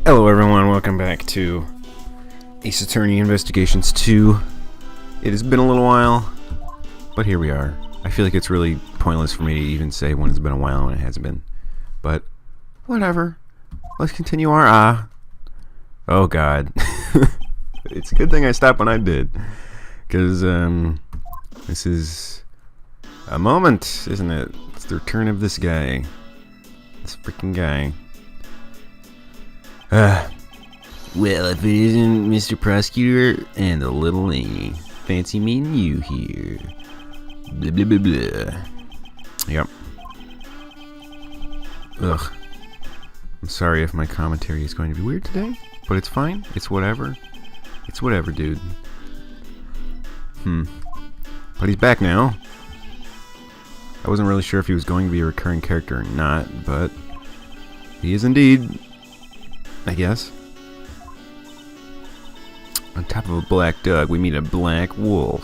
Hello everyone, welcome back to Ace Attorney Investigations 2. It has been a little while, but here we are. I feel like it's really pointless for me to even say when it's been a while when it hasn't been. But, whatever. Let's continue our Oh god. It's a good thing I stopped when I did. Because, this is a moment, isn't it? It's the return of this guy. This freaking guy. Well, if it isn't Mr. Prosecutor and the little lady. Fancy meeting you here. Blah, blah, blah, blah. Yep. Ugh. I'm sorry if my commentary is going to be weird today, but it's fine. It's whatever. It's whatever, dude. But he's back now. I wasn't really sure if he was going to be a recurring character or not, but he is indeed, I guess. On top of a black dog, we meet a black wolf.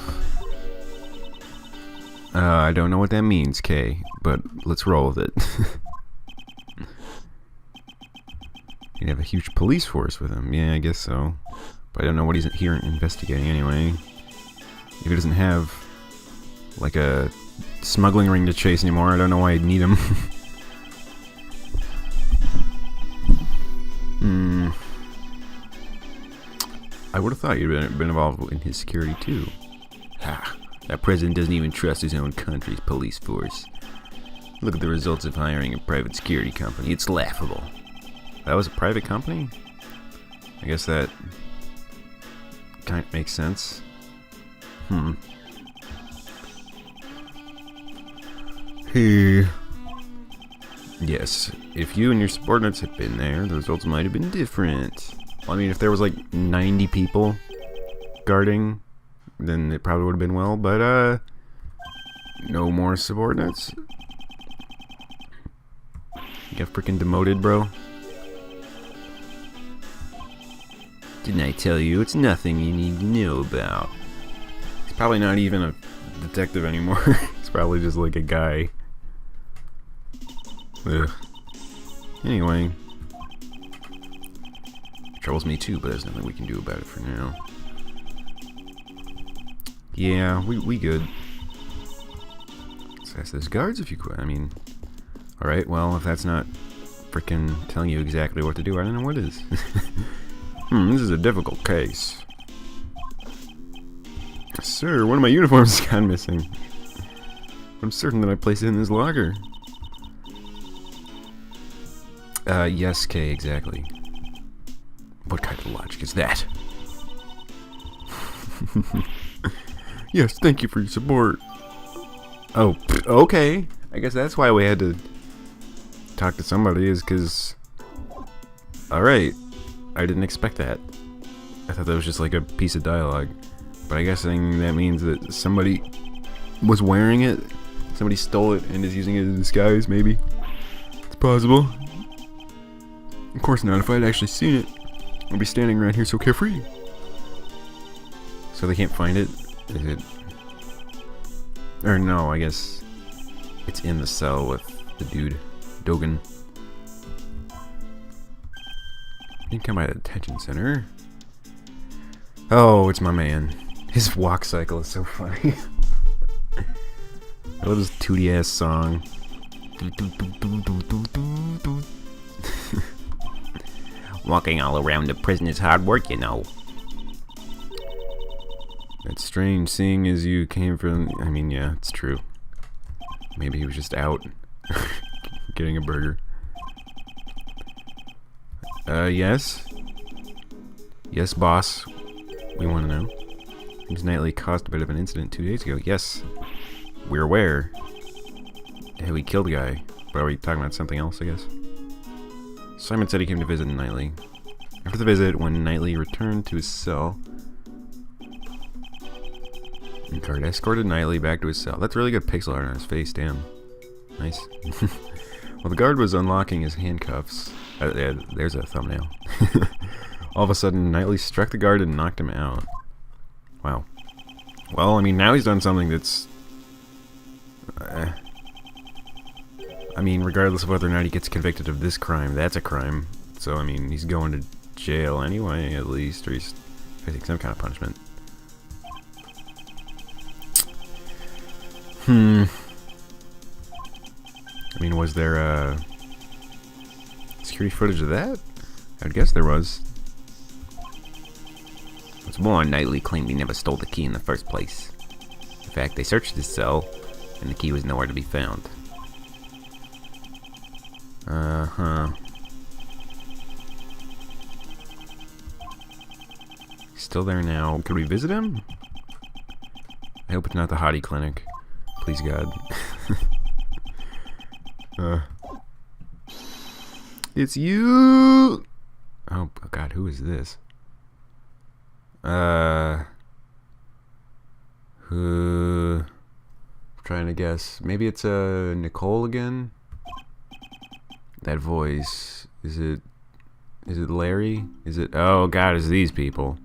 I don't know what that means, Kay, but let's roll with it. He'd have a huge police force with him. Yeah, I guess so. But I don't know what he's here investigating anyway. If he doesn't have, like, a smuggling ring to chase anymore, I don't know why I'd need him. I would have thought you'd been involved in his security too. Ha! That president doesn't even trust his own country's police force. Look at the results of hiring a private security company. It's laughable. That was a private company? I guess that kind of makes sense. Hey. Yes, if you and your subordinates had been there, the results might have been different. Well, I mean, if there was like 90 people guarding, then it probably would have been well, but no more subordinates. You got freaking demoted, bro. Didn't I tell you it's nothing you need to know about? He's probably not even a detective anymore. He's probably just like a guy. Ugh. Anyway. Troubles me too, but there's nothing we can do about it for now. Yeah, we good. Let's ask those guards if you quit. I mean, alright, well, if that's not frickin' telling you exactly what to do, I don't know what is. This is a difficult case. Sir, one of my uniforms has gone missing. I'm certain that I placed it in his locker. Yes, Kay, exactly. What kind of logic is that? Yes, thank you for your support. Oh, okay. I guess that's why we had to talk to somebody, is because... Alright. I didn't expect that. I thought that was just like a piece of dialogue. But I guess that means that somebody was wearing it. Somebody stole it and is using it as a disguise, maybe. It's possible. Of course not, if I'd actually seen it. I'll be standing around here so carefree. So they can't find it? Is it... Or no, I guess it's in the cell with the dude. Dogan. You can come by the detention center. Oh, it's my man. His walk cycle is so funny. I love this tooty ass song. Walking all around the prison is hard work, you know. It's strange seeing as you came from... I mean, yeah, it's true. Maybe he was just out getting a burger. Yes? Yes, boss. We want to know. James Knightley caused a bit of an incident 2 days ago. Yes. We're aware. Hey, we killed a guy. But are we talking about something else, I guess? Simon said he came to visit Knightley. After the visit, when Knightley returned to his cell, the guard escorted Knightley back to his cell. That's really good pixel art on his face, damn. Nice. While the guard was unlocking his handcuffs, yeah, there's a thumbnail. All of a sudden, Knightley struck the guard and knocked him out. Wow. Well, I mean, now he's done something that's... I mean, regardless of whether or not he gets convicted of this crime, that's a crime. so I mean, he's going to jail anyway, at least, or he's facing some kind of punishment. I mean, was there security footage of that? I would guess there was. What's more, Knightley claimed he never stole the key in the first place. In fact, they searched his cell, and the key was nowhere to be found. He's still there now. Could we visit him? I hope it's not the hottie clinic. Please, God. It's you! Oh, God, who is this? Who? I'm trying to guess. Maybe it's Nicole again? That voice. Is it Larry? Is it? Oh, God, it's these people.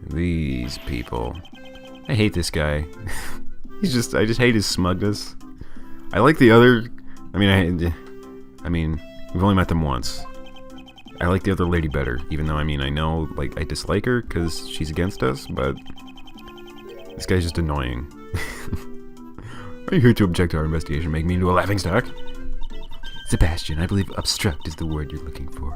These people. I hate this guy. I just hate his smugness. I like the other. I mean, we've only met them once. I like the other lady better, even though I know, like, I dislike her because she's against us, but this guy's just annoying. Are you here to object to our investigation, make me into a laughingstock? Sebastian, I believe obstruct is the word you're looking for.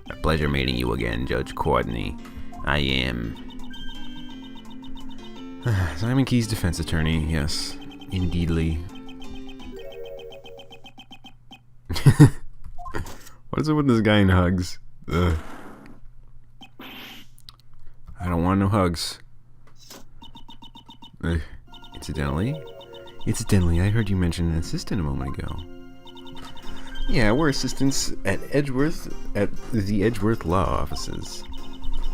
A pleasure meeting you again, Judge Courtney. I am Simon Key's defense attorney, yes. Indeedly. What is it with this guy in hugs? Ugh. I don't want no hugs. Incidentally, I heard you mention an assistant a moment ago. Yeah, we're assistants at the Edgeworth Law Offices.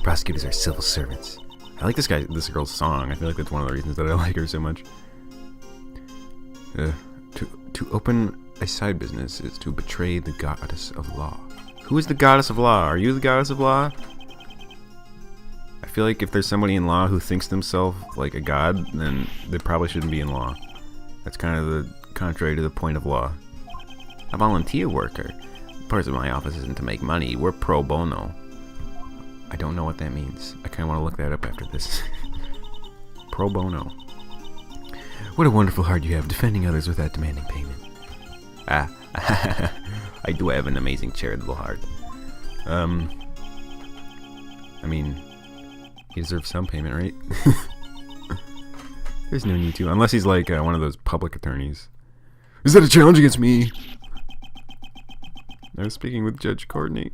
Prosecutors are civil servants. I like this girl's song. I feel like that's one of the reasons that I like her so much. To open a side business is to betray the goddess of law. Who is the goddess of law? Are you the goddess of law? I feel like if there's somebody in law who thinks themselves like a god, then they probably shouldn't be in law. That's kind of the contrary to the point of law. A volunteer worker. The purpose of my office isn't to make money. We're pro bono. I don't know what that means. I kind of want to look that up after this. Pro bono. What a wonderful heart you have, defending others without demanding payment. I do have an amazing charitable heart. I mean, he deserves some payment, right? There's no need to, unless he's like one of those public attorneys. Is that a challenge against me? I was speaking with Judge Courtney.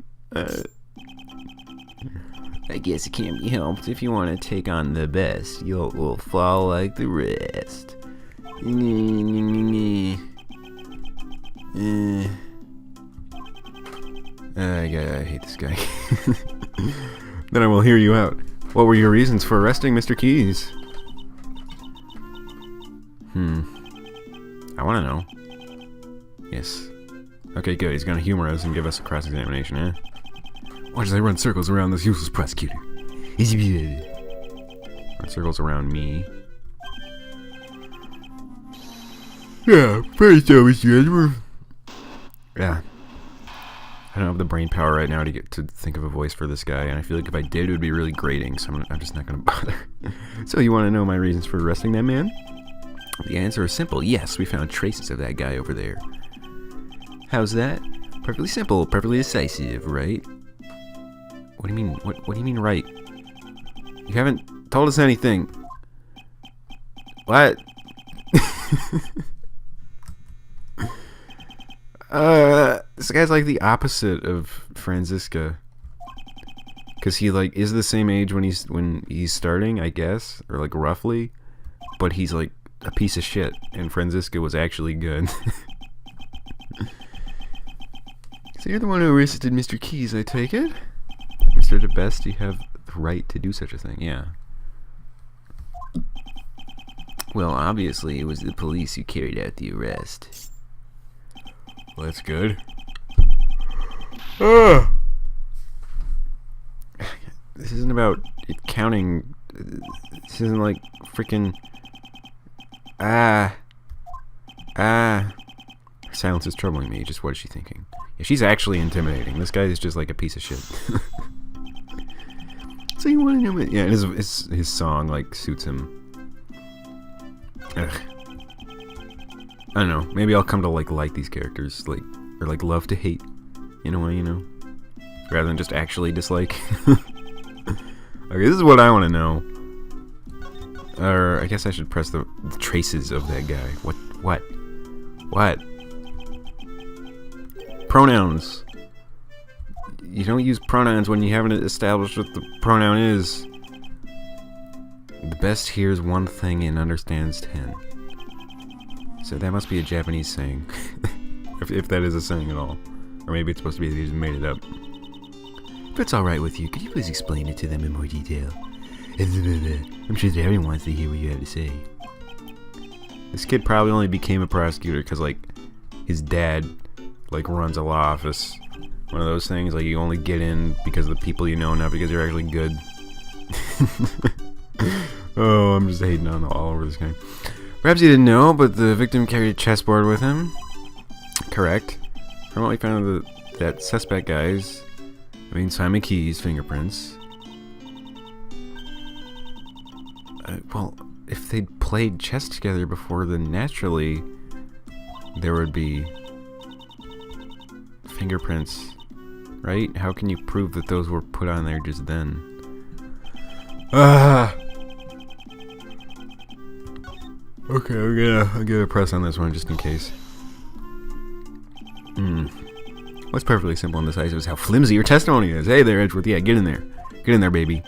I guess it can't be helped. If you want to take on the best, you'll fall like the rest. I hate this guy. Then I will hear you out. What were your reasons for arresting Mr. Keyes? I want to know. Yes. Okay, good. He's gonna humor us and give us a cross-examination, eh? Why does I run circles around this useless prosecutor? Run circles around me. Yeah, pretty so, Mr. Edward. Yeah. I don't have the brain power right now to get to think of a voice for this guy, and I feel like if I did, it would be really grating, so I'm just not gonna bother. So you want to know my reasons for arresting that man? The answer is simple. Yes, we found traces of that guy over there. How's that? Perfectly simple, perfectly decisive, right? What do you mean? What do you mean, right? You haven't told us anything. What? This guy's like the opposite of Franziska, because he like is the same age when he's starting, I guess, or like roughly, but he's like a piece of shit, and Franziska was actually good. So you're the one who arrested Mr. Keyes, I take it? Mr. Deworste, you have the right to do such a thing, yeah. Well, obviously, it was the police who carried out the arrest. Well, that's good. This isn't about it counting. This isn't like freaking. Her silence is troubling me. Just what is she thinking? Yeah, she's actually intimidating. This guy is just like a piece of shit. So you want to know what? Yeah, his song like suits him. Ugh. I don't know. Maybe I'll come to like these characters, like, or like love to hate, in a way, you know, rather than just actually dislike. Okay, this is what I want to know. Or I guess I should press the traces of that guy. What? Pronouns. You don't use pronouns when you haven't established what the pronoun is. The best hears one thing and understands 10. So that must be a Japanese saying. if that is a saying at all. Or maybe it's supposed to be that he just made it up. If it's alright with you, could you please explain it to them in more detail? I'm sure that everyone wants to hear what you have to say. This kid probably only became a prosecutor because, like, his dad, like, runs a law office. One of those things, like, you only get in because of the people you know, not because you're actually good. Oh, I'm just hating on all over this guy. Perhaps you didn't know, but the victim carried a chessboard with him. Correct. From what we found of that suspect guy's, Simon Key's fingerprints. Well, if they'd played chess together before, then naturally there would be fingerprints, right? How can you prove that those were put on there just then? Okay, I'm gonna press on this one just in case. What's perfectly simple in this case is how flimsy your testimony is. Hey there, Edgeworth. Yeah, get in there. Get in there, baby.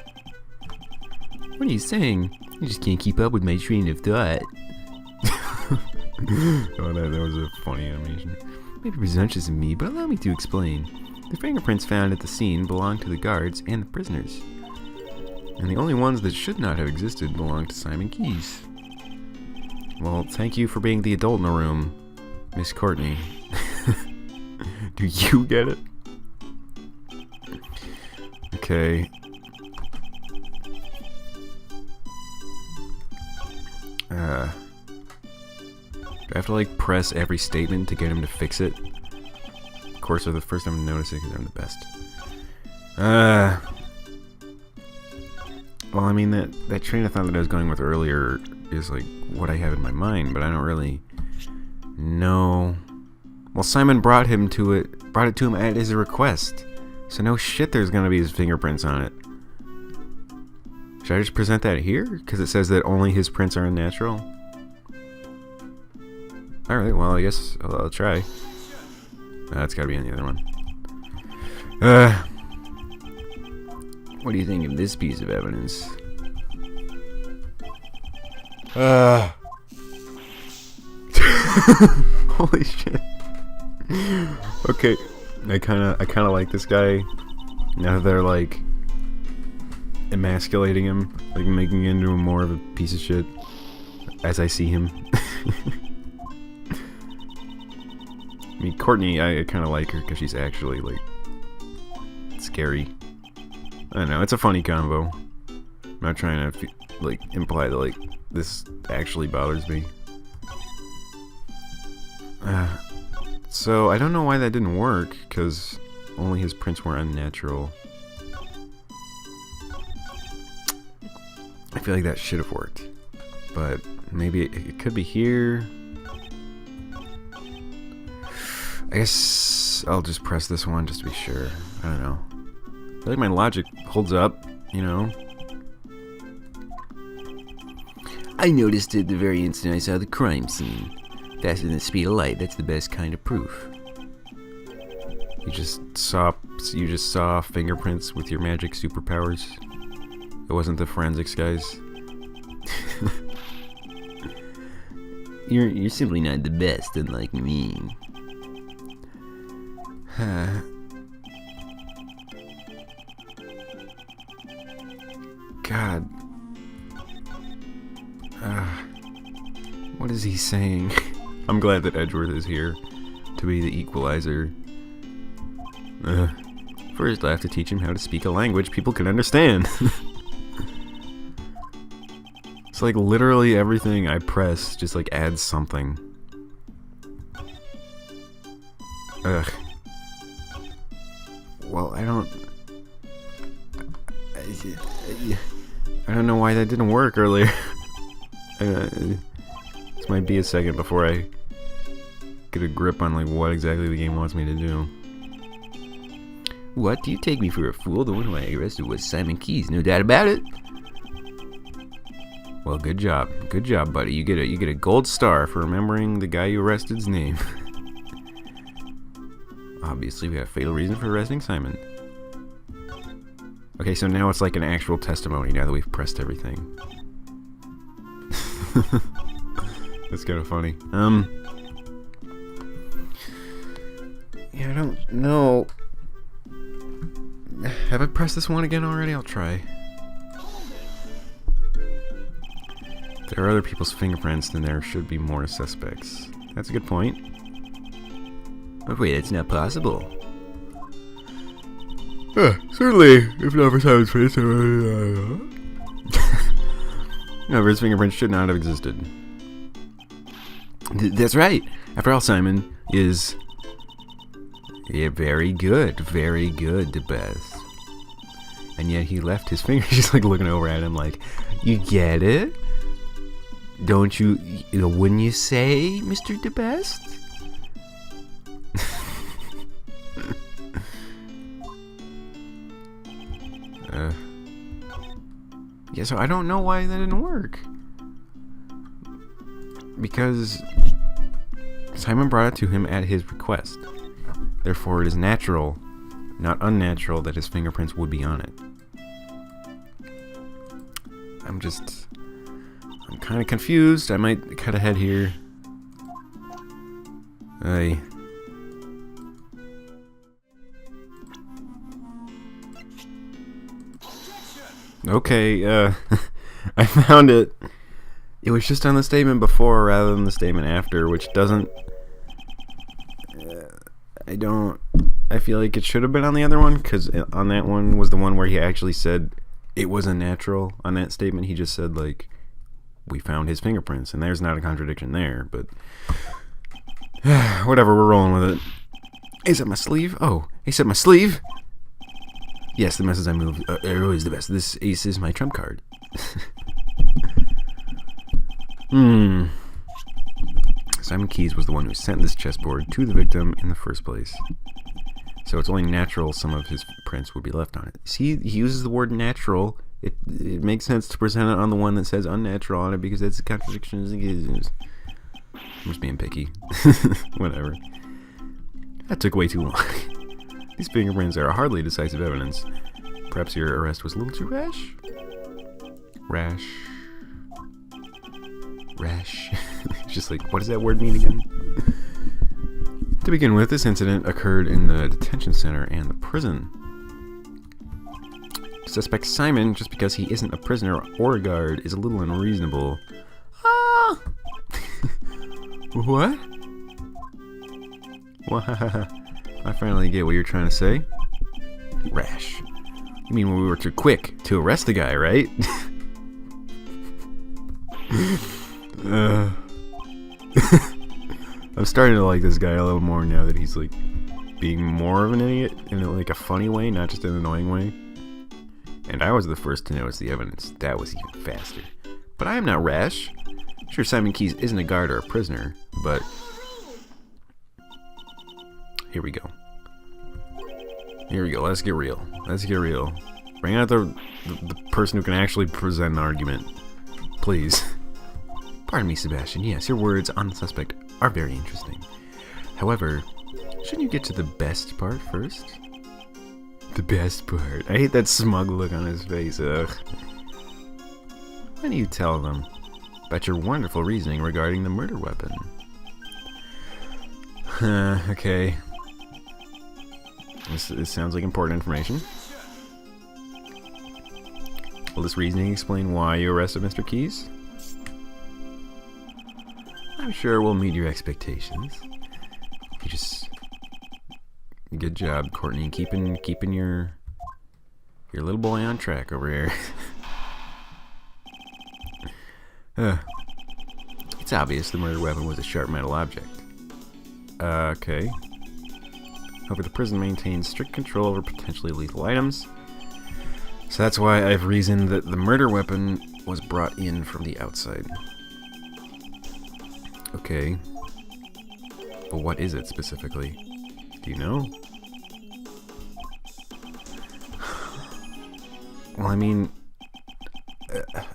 What are you saying? You just can't keep up with my train of thought. Oh, that was a funny animation. Maybe presumptuous of me, but allow me to explain. The fingerprints found at the scene belong to the guards and the prisoners. And the only ones that should not have existed belong to Simon Keyes. Well, thank you for being the adult in the room, Miss Courtney. Do you get it? Okay. Do I have to, like, press every statement to get him to fix it? Of course, they're the first time to notice it because I'm the best. Well, I mean, that train of thought that I was going with earlier is, like, what I have in my mind, but I don't really know. Well, Simon brought it to him at his request. So no shit there's gonna be his fingerprints on it. Should I just present that here? Because it says that only his prints are unnatural? Alright, well, I guess I'll try. That's gotta be on the other one. What do you think of this piece of evidence? Holy shit. Okay, I kinda like this guy. Now that they're, like, emasculating him, like making him into more of a piece of shit as I see him. I mean, Courtney, I kind of like her because she's actually, like, scary. I don't know, it's a funny combo. I'm not trying to, like, imply that, like, this actually bothers me. So, I don't know why that didn't work, because only his prints were unnatural. I feel like that should have worked. But maybe it could be here. I guess I'll just press this one just to be sure. I don't know. I feel like my logic holds up, you know? I noticed it the very instant I saw the crime scene. Faster than the speed of light, that's the best kind of proof. You just saw fingerprints with your magic superpowers. It wasn't the forensics guys. You're simply not the best, unlike me. God. What is he saying? I'm glad that Edgeworth is here to be the equalizer. First, I have to teach him how to speak a language people can understand. It's like literally everything I press just like adds something. Ugh. Well, I don't know why that didn't work earlier. This might be a second before I get a grip on like what exactly the game wants me to do. What, do you take me for a fool? The one who I arrested was Simon Keys, no doubt about it. Well, good job, buddy. You get a gold star for remembering the guy you arrested's name. Obviously, we have fatal reason for arresting Simon. Okay, so now it's like an actual testimony now that we've pressed everything. That's kind of funny. Yeah, I don't know. Have I pressed this one again already? I'll try. If there are other people's fingerprints, then there should be more suspects. That's a good point. Oh wait, it's not possible. Certainly, if not for Simon's face. No, his fingerprints should not have existed. That's right. After all, Simon is... Yeah, very good, Deworste. And yet he left his finger. She's like looking over at him like, you get it? Don't you, wouldn't you say, Mr. Deworste? Yeah, so I don't know why that didn't work. Because Simon brought it to him at his request. Therefore, it is natural, not unnatural, that his fingerprints would be on it. I'm kind of confused. I might cut ahead here. Okay, I found it. It was just on the statement before rather than the statement after, which doesn't... I feel like it should have been on the other one, because on that one was the one where he actually said it was unnatural. On that statement, he just said, like, we found his fingerprints, and there's not a contradiction there, but... whatever, we're rolling with it. Is that my sleeve? Oh, he said my sleeve? Yes, the messes I move are always the best. This ace is my trump card. Simon Keys was the one who sent this chessboard to the victim in the first place. So it's only natural some of his prints would be left on it. See, he uses the word natural. It makes sense to present it on the one that says unnatural on it because that's a contradiction. I'm just being picky. Whatever. That took way too long. These fingerprints are hardly decisive evidence. Perhaps your arrest was a little too rash? Rash. It's just like, what does that word mean again? To begin with, this incident occurred in the detention center and the prison. To suspect Simon just because he isn't a prisoner or a guard is a little unreasonable. Ah! What? I finally get what you're trying to say. Rash. You mean when we were too quick to arrest the guy, right? I'm starting to like this guy a little more now that he's like being more of an idiot in like a funny way, not just an annoying way. And I was the first to notice the evidence. That was even faster. But I am not rash. Sure, Simon Keys isn't a guard or a prisoner, but here we go. Let's get real. Bring out the person who can actually present an argument, please. Pardon me, Sebastian. Yes, your words on the suspect are very interesting. However, shouldn't you get to the best part first? The best part. I hate that smug look on his face. Ugh. Why don't you tell them about your wonderful reasoning regarding the murder weapon? Okay. This sounds like important information. Will this reasoning explain why you arrested Mr. Keys? I'm sure we'll meet your expectations. Good job, Courtney, keeping your little boy on track over here. It's obvious the murder weapon was a sharp metal object. Okay. However, the prison maintains strict control over potentially lethal items. So that's why I've reasoned that the murder weapon was brought in from the outside. Okay. But what is it specifically? Do you know? Well, I mean,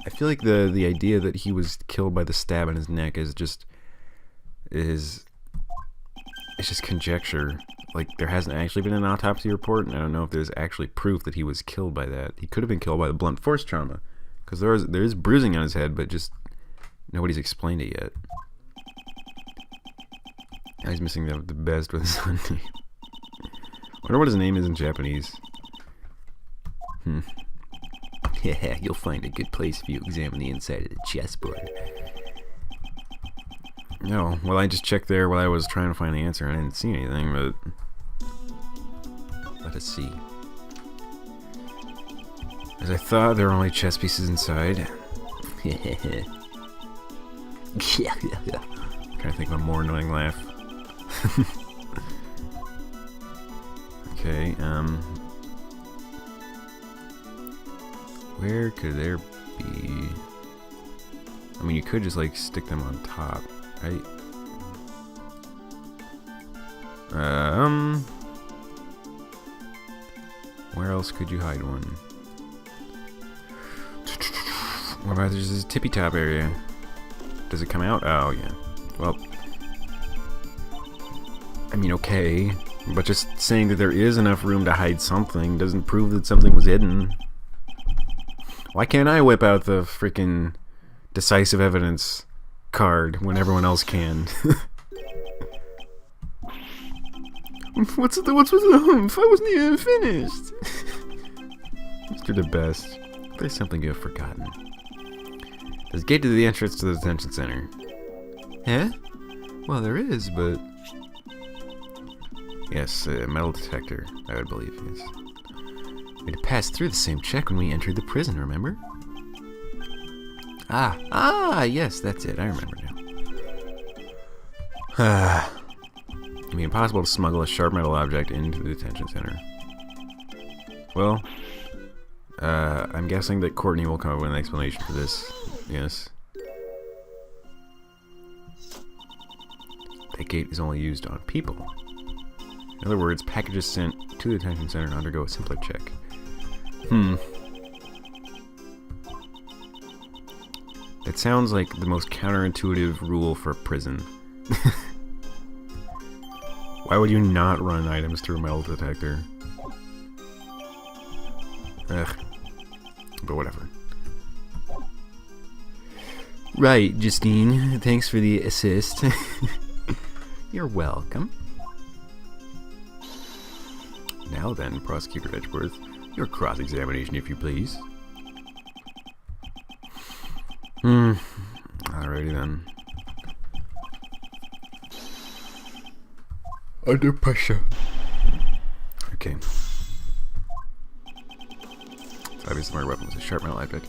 I feel like the idea that he was killed by the stab in his neck is just conjecture. Like, there hasn't actually been an autopsy report, and I don't know if there's actually proof that he was killed by that. He could have been killed by the blunt force trauma, because there is bruising on his head, but just nobody's explained it yet. Now he's missing the best with his own name. I wonder what his name is in Japanese. Yeah, you'll find a good place if you examine the inside of the chessboard. No, well, I just checked there while I was trying to find the answer, and I didn't see anything, but let us see. As I thought, there were only chess pieces inside. Trying to think of a more annoying laugh. Okay, where could there be? I mean, you could just like stick them on top, right? Where else could you hide one? What about this tippy top area? Does it come out? Oh yeah. Well, I mean, okay, but just saying that there is enough room to hide something doesn't prove that something was hidden. Why can't I whip out the freaking decisive evidence card when everyone else can? What's with the humph? I wasn't even finished. Mr. the best. There's something you have forgotten. There's a gate to the entrance to the detention center. Huh? Well, there is, but... Yes, a metal detector, I would believe, yes. We had to pass through the same check when we entered the prison, remember? Yes, that's it, I remember now. It'd be impossible to smuggle a sharp metal object into the detention center. Well, I'm guessing that Courtney will come up with an explanation for this. Yes. That gate is only used on people. In other words, packages sent to the detention center undergo a simpler check. That sounds like the most counterintuitive rule for a prison. Why would you not run items through a metal detector? Ugh. But whatever. Right, Justine. Thanks for the assist. You're welcome. Now then, Prosecutor Edgeworth, your cross-examination, if you please. Alrighty then. Under pressure. Okay. So obviously, murder weapon was a sharp metal object.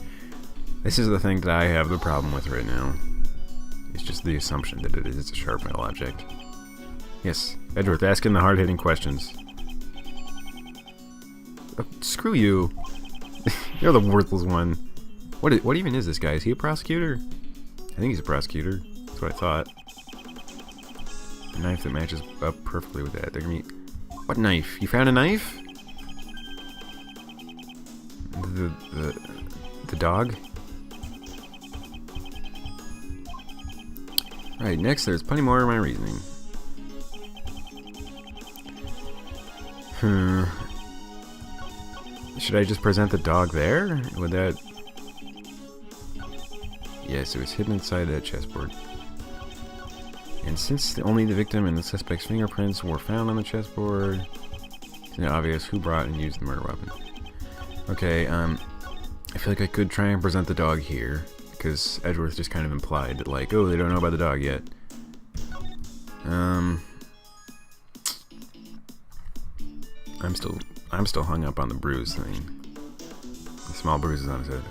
This is the thing that I have the problem with right now. It's just the assumption that it is a sharp metal object. Yes, Edgeworth, asking the hard-hitting questions. Screw you. You're the worthless one. What even is this guy? Is he a prosecutor? I think he's a prosecutor. That's what I thought. A knife that matches up perfectly with that. They're gonna be... What knife? You found a knife? The dog? Right, next there's plenty more of my reasoning. Should I just present the dog there? Would that... Yes, it was hidden inside that chessboard. And since only the victim and the suspect's fingerprints were found on the chessboard, it's not obvious who brought and used the murder weapon. Okay, I feel like I could try and present the dog here, because Edgeworth just kind of implied that, like, oh, they don't know about the dog yet. I'm still hung up on the bruise thing. The small bruises on his head.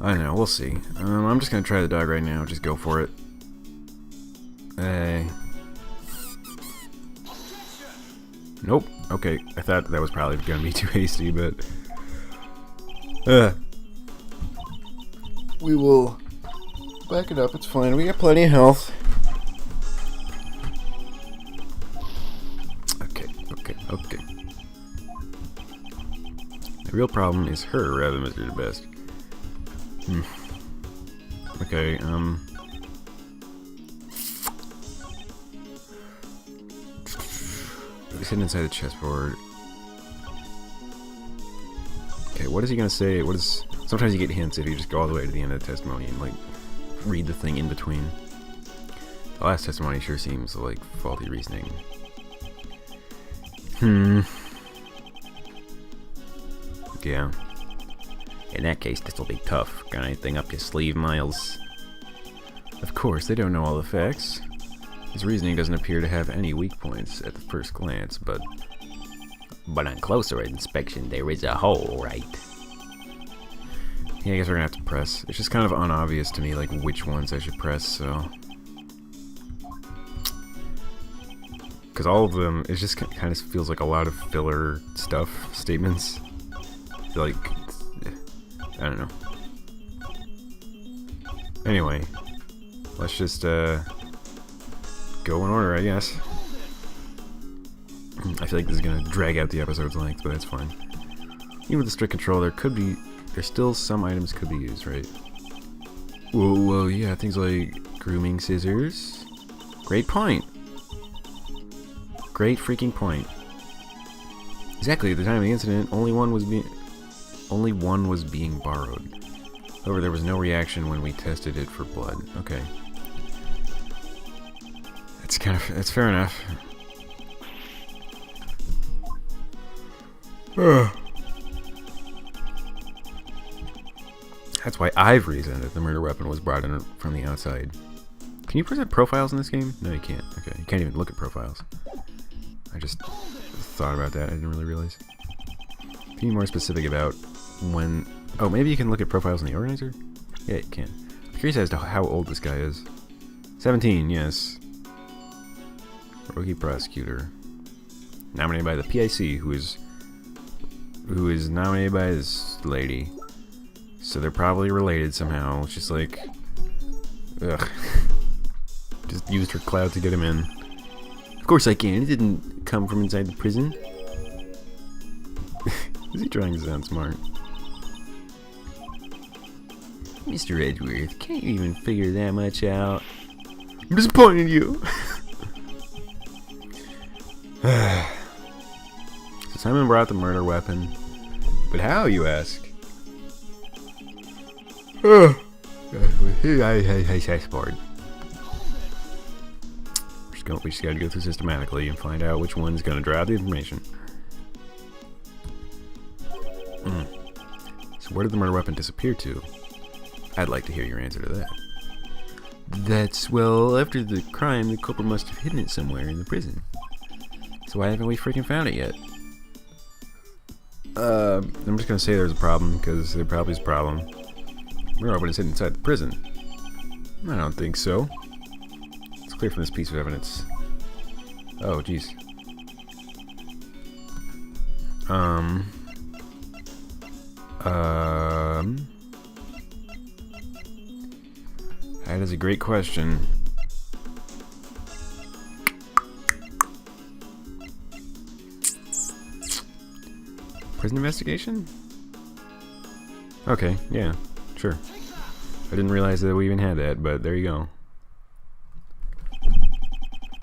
I don't know, we'll see. I'm just gonna try the dog right now, just go for it. Hey. Nope. Okay, I thought that was probably gonna be too hasty, but we will back it up. It's fine. We got plenty of health. Okay. The real problem is her rather than Mr. Best. Okay, he's hidden inside the chessboard. Okay, what is he gonna say? Sometimes you get hints if you just go all the way to the end of the testimony and, like, read the thing in between. The last testimony sure seems like faulty reasoning. Yeah. In that case, this'll be tough. Got anything up your sleeve, Miles? Of course, they don't know all the facts. His reasoning doesn't appear to have any weak points at the first glance, but on closer inspection, there is a hole, right? Yeah, I guess we're gonna have to press. It's just kind of unobvious to me, like, which ones I should press, so... Because all of them, it just kind of feels like a lot of filler stuff, statements. Like, I don't know. Anyway, let's just go in order, I guess. I feel like this is gonna drag out the episode's length, but that's fine. Even with the strict control, there's still some items could be used, right? Whoa, yeah, things like grooming scissors. Great point. Great freaking point. Exactly, at the time of the incident, only one was being borrowed. However, there was no reaction when we tested it for blood. Okay. That's fair enough. That's why I've reasoned that the murder weapon was brought in from the outside. Can you present profiles in this game? No, you can't. Okay, you can't even look at profiles. I just thought about that. I didn't really realize. Can you be more specific about when... Oh, maybe you can look at profiles in the organizer? Yeah, you can. I'm curious as to how old this guy is. 17, yes. Rookie prosecutor. Nominated by the PIC, who is nominated by this lady. So they're probably related somehow. It's just like... Ugh. Just used her clout to get him in. Of course I can. It didn't come from inside the prison. Is he trying to sound smart? Mr. Edgeworth, can't you even figure that much out? I'm disappointed in you. So Simon brought the murder weapon. But how, you ask? I bored. We just gotta go through systematically and find out which one's gonna draw out the information. So where did the murder weapon disappear to? I'd like to hear your answer to that. Well, after the crime, the culprit must have hidden it somewhere in the prison. So why haven't we freaking found it yet? I'm just gonna say there's a problem, because there probably is a problem. Murder weapon is hidden inside the prison. I don't think so. It's clear from this piece of evidence. Oh, jeez. That is a great question. Prison investigation? Okay, yeah, sure. I didn't realize that we even had that, but there you go.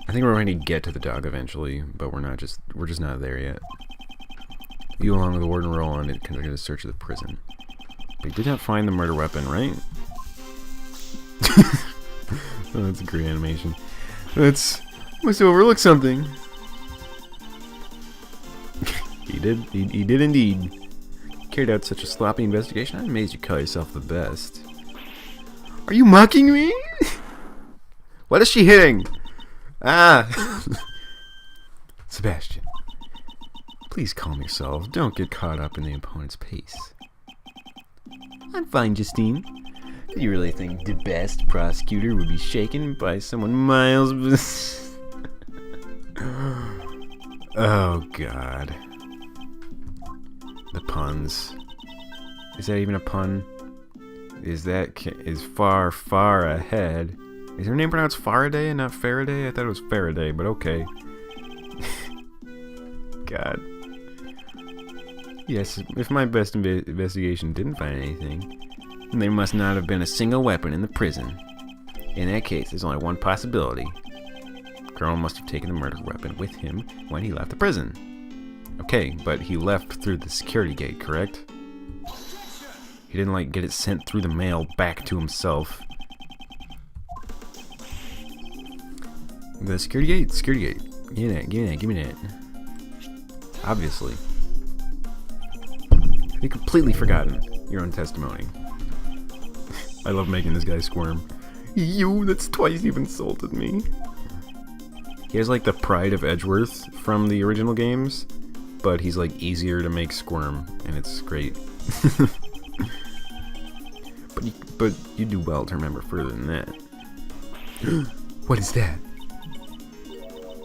I think we're going to get to the dog eventually, but we're just not there yet. You along with the warden roll on it conducted a search of the prison. We did not find the murder weapon, right? Oh, that's a great animation. Must have overlooked something. He did indeed. You carried out such a sloppy investigation. I'm amazed you call yourself the best. Are you mocking me? What is she hitting? Ah! Sebastian, please calm yourself. Don't get caught up in the opponent's pace. I'm fine, Justine. Do you really think the best prosecutor would be shaken by someone miles... Oh, God. The puns. Is that even a pun? Is far, far ahead. Is her name pronounced Faraday and not Faraday? I thought it was Faraday, but okay. God. Yes, if my best investigation didn't find anything, then there must not have been a single weapon in the prison. In that case, there's only one possibility. The colonel must have taken the murder weapon with him when he left the prison. Okay, but he left through the security gate, correct? He didn't, like, get it sent through the mail back to himself. The security gate? Security gate. Give me that, give me that, give me that. Obviously. You've completely forgotten your own testimony. I love making this guy squirm. You, that's twice you've insulted me. He has, like, the pride of Edgeworth from the original games, but he's, like, easier to make squirm, and it's great. But you do well to remember further than that. What is that?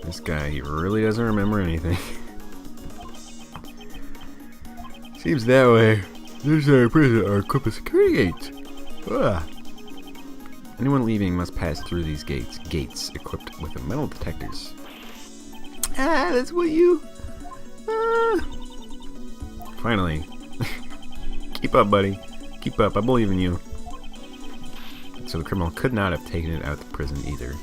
This guy, he really doesn't remember anything. Seems that way. There's our prison, our equipped security gate. Anyone leaving must pass through these gates. Gates equipped with metal detectors. That's what you... Finally. Keep up, buddy. Keep up. I believe in you. So the criminal could not have taken it out of the prison either.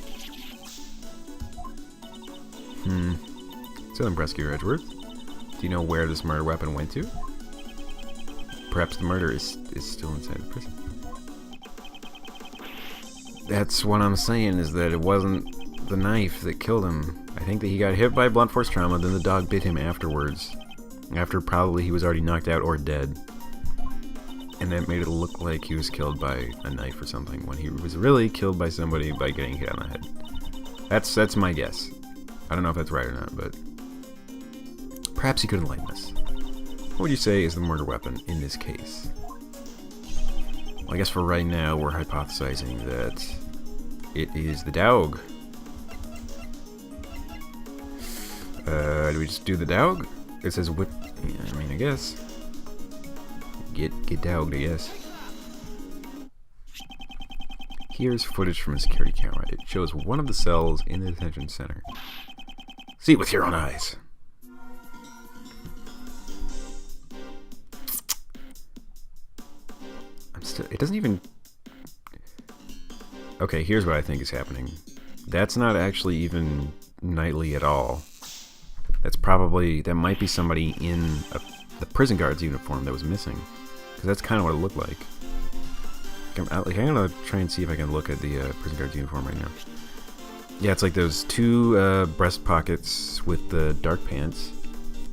So then, Rescue Edgeworth, do you know where this murder weapon went to? Perhaps the murder is still inside the prison. That's what I'm saying, is that it wasn't the knife that killed him. I think that he got hit by blunt force trauma, then the dog bit him afterwards. After probably he was already knocked out or dead. And that made it look like he was killed by a knife or something, when he was really killed by somebody by getting hit on the head. That's my guess. I don't know if that's right or not, but perhaps you could enlighten us. What would you say is the murder weapon in this case? Well, I guess for right now, we're hypothesizing that it is the dog. Do we just do the dog? It says whip. Yeah, I mean, I guess. Get dogged, I guess. Here's footage from a security camera. It shows one of the cells in the detention center. See it with your own eyes. It doesn't even... Okay, here's what I think is happening. That's not actually even Knightley at all. That's probably... That might be somebody in the prison guard's uniform that was missing. Because that's kind of what it looked like. I'm going to try and see if I can look at the prison guard's uniform right now. Yeah, it's like those two breast pockets with the dark pants.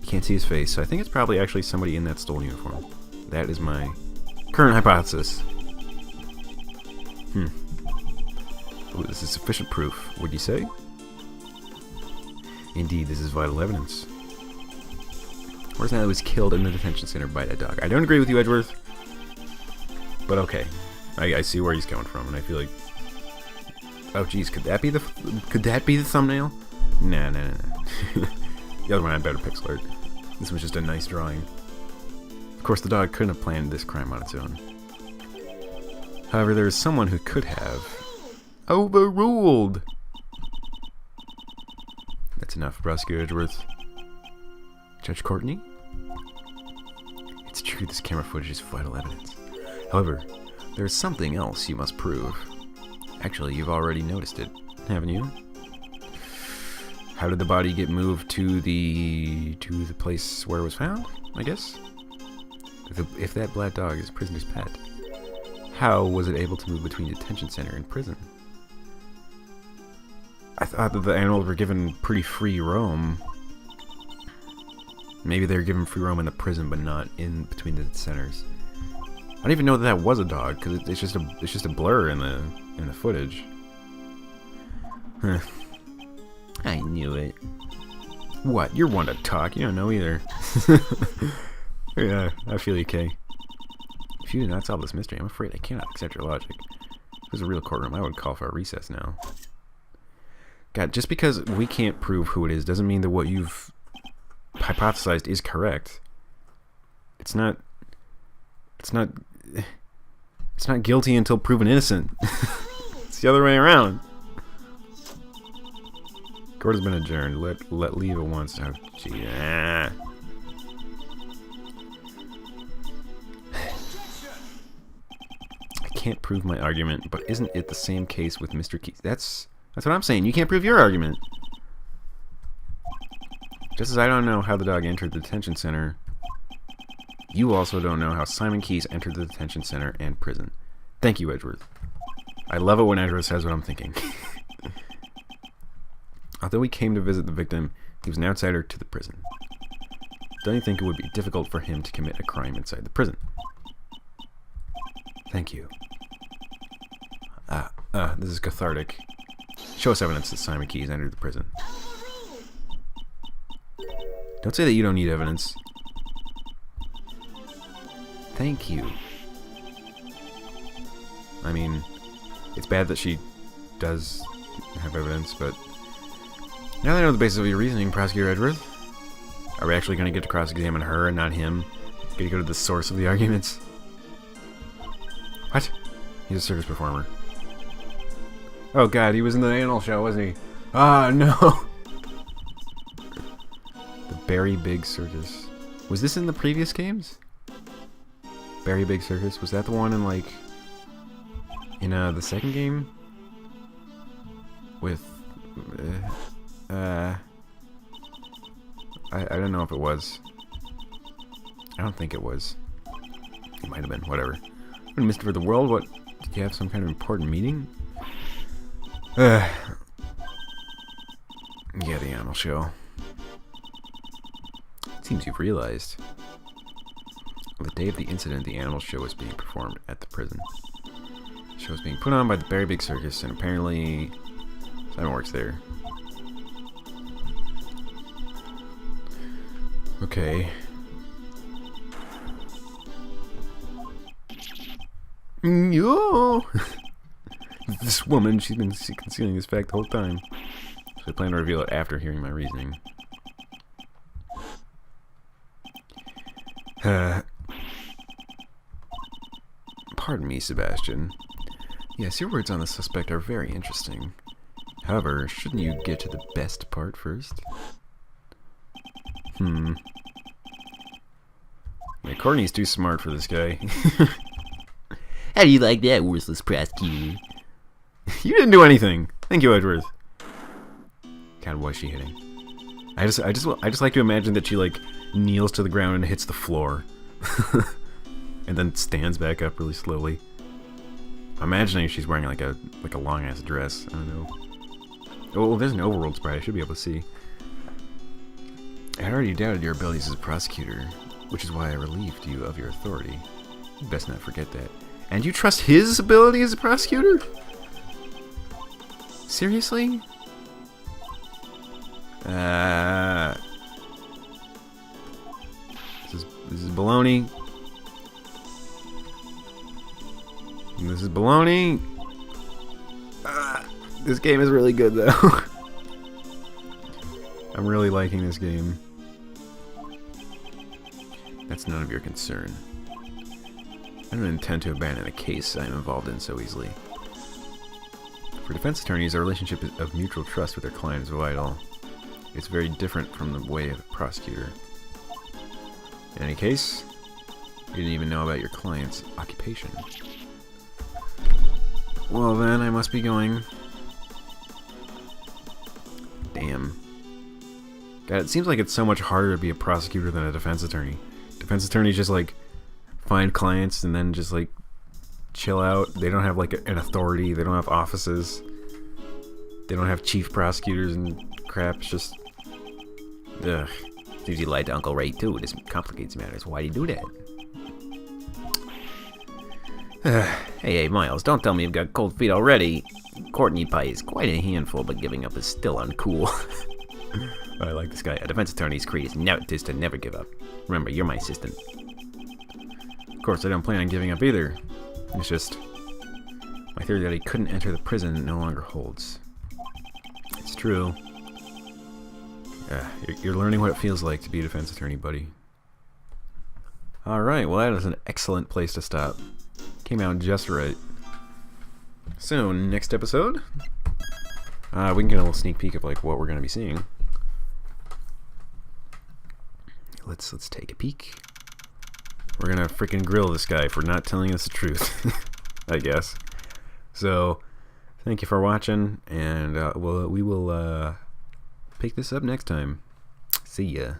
You can't see his face, so I think it's probably actually somebody in that stolen uniform. That is my current hypothesis. Ooh, this is sufficient proof, would you say? Indeed, this is vital evidence. Where's that was killed in the detention center by that dog? I don't agree with you, Edgeworth. But okay. I see where he's coming from, and I feel like... Oh, geez, could that be the thumbnail? Nah. The other one had better pixel art. This was just a nice drawing. Of course, the dog couldn't have planned this crime on its own. However, there is someone who could have. Overruled! That's enough, Rescue Edgeworth. Judge Courtney? It's true this camera footage is vital evidence. However, there is something else you must prove. Actually, you've already noticed it, haven't you? How did the body get moved to the place where it was found, I guess? If that black dog is a prisoner's pet, how was it able to move between detention center and prison? I thought that the animals were given pretty free roam. Maybe they were given free roam in the prison, but not in between the centers. I don't even know that that was a dog, because it's just a blur in the footage. Huh. I knew it. What? You're one to talk. You don't know either. Yeah, I feel you, Kay. If you do not solve this mystery, I'm afraid I cannot accept your logic. If it was a real courtroom, I would call for a recess now. God, just because we can't prove who it is doesn't mean that what you've hypothesized is correct. It's not guilty until proven innocent. It's the other way around. Court has been adjourned. Let leave at once. Oh, gee. I can't prove my argument, but isn't it the same case with Mr. Keys? That's what I'm saying. You can't prove your argument. Just as I don't know how the dog entered the detention center, you also don't know how Simon Keyes entered the detention center and prison. Thank you, Edgeworth. I love it when Edgeworth says what I'm thinking. Although he came to visit the victim, he was an outsider to the prison. Don't you think it would be difficult for him to commit a crime inside the prison? Thank you. This is cathartic. Show us evidence that Simon Keyes entered the prison. Don't say that you don't need evidence. Thank you. I mean, it's bad that she does have evidence, but now that I know the basis of your reasoning, Prosecutor Edgeworth, are we actually going to get to cross-examine her and not him? Going to go to the source of the arguments? What? He's a circus performer. Oh god, he was in the animal show, wasn't he? Ah, no! The Berry Big Circus. Was this in the previous games? Berry Big Circus? Was that the one in, like, in the second game? With, I don't know if it was. I don't think it was. It might have been, whatever. When Mr. for the World, what? Did you have some kind of important meeting? Yeah, the animal show. It seems you've realized. The day of the incident, the animal show was being performed at the prison. The show was being put on by the Berry Big Circus, and apparently Simon works there. Okay. Yo! This woman, she's been concealing this fact the whole time. So I plan to reveal it after hearing my reasoning. Pardon me, Sebastian. Yes, your words on the suspect are very interesting. However, shouldn't you get to the best part first? Yeah, Courtney's too smart for this guy. How do you like that, worthless prosecutor? You didn't do anything. Thank you, Edgeworth. God, was she hitting? I just like to imagine that she like kneels to the ground and hits the floor, and then stands back up really slowly. I'm imagining she's wearing like a long ass dress. I don't know. Oh, there's an overworld sprite. I should be able to see. I had already doubted your abilities as a prosecutor, which is why I relieved you of your authority. You best not forget that. And you trust his ability as a prosecutor? Seriously? This is baloney. This is baloney. This game is really good though. I'm really liking this game. That's none of your concern. I don't intend to abandon a case I'm involved in so easily. For defense attorneys, a relationship of mutual trust with their client is vital. It's very different from the way of a prosecutor. In any case, you didn't even know about your client's occupation. Well then, I must be going. Damn. God, it seems like it's so much harder to be a prosecutor than a defense attorney. Defense attorneys just like find clients and then just like chill out. They don't have like an authority. They don't have offices. They don't have chief prosecutors and crap. It's just, ugh. Seems you lied to Uncle Ray too. This complicates matters. Why do you do that? Hey, Miles, don't tell me you've got cold feet already. Courtney Pie is quite a handful, but giving up is still uncool. I like this guy. A defense attorney's creed is to never give up. Remember, you're my assistant. Of course, I don't plan on giving up either. It's just, my theory that he couldn't enter the prison no longer holds. It's true. You're learning what it feels like to be a defense attorney, buddy. Alright, well that is an excellent place to stop. Came out just right. So, next episode, we can get a little sneak peek of like what we're going to be seeing. Let's take a peek. We're going to freaking grill this guy for not telling us the truth, I guess. So, thank you for watching, and we will pick this up next time. See ya.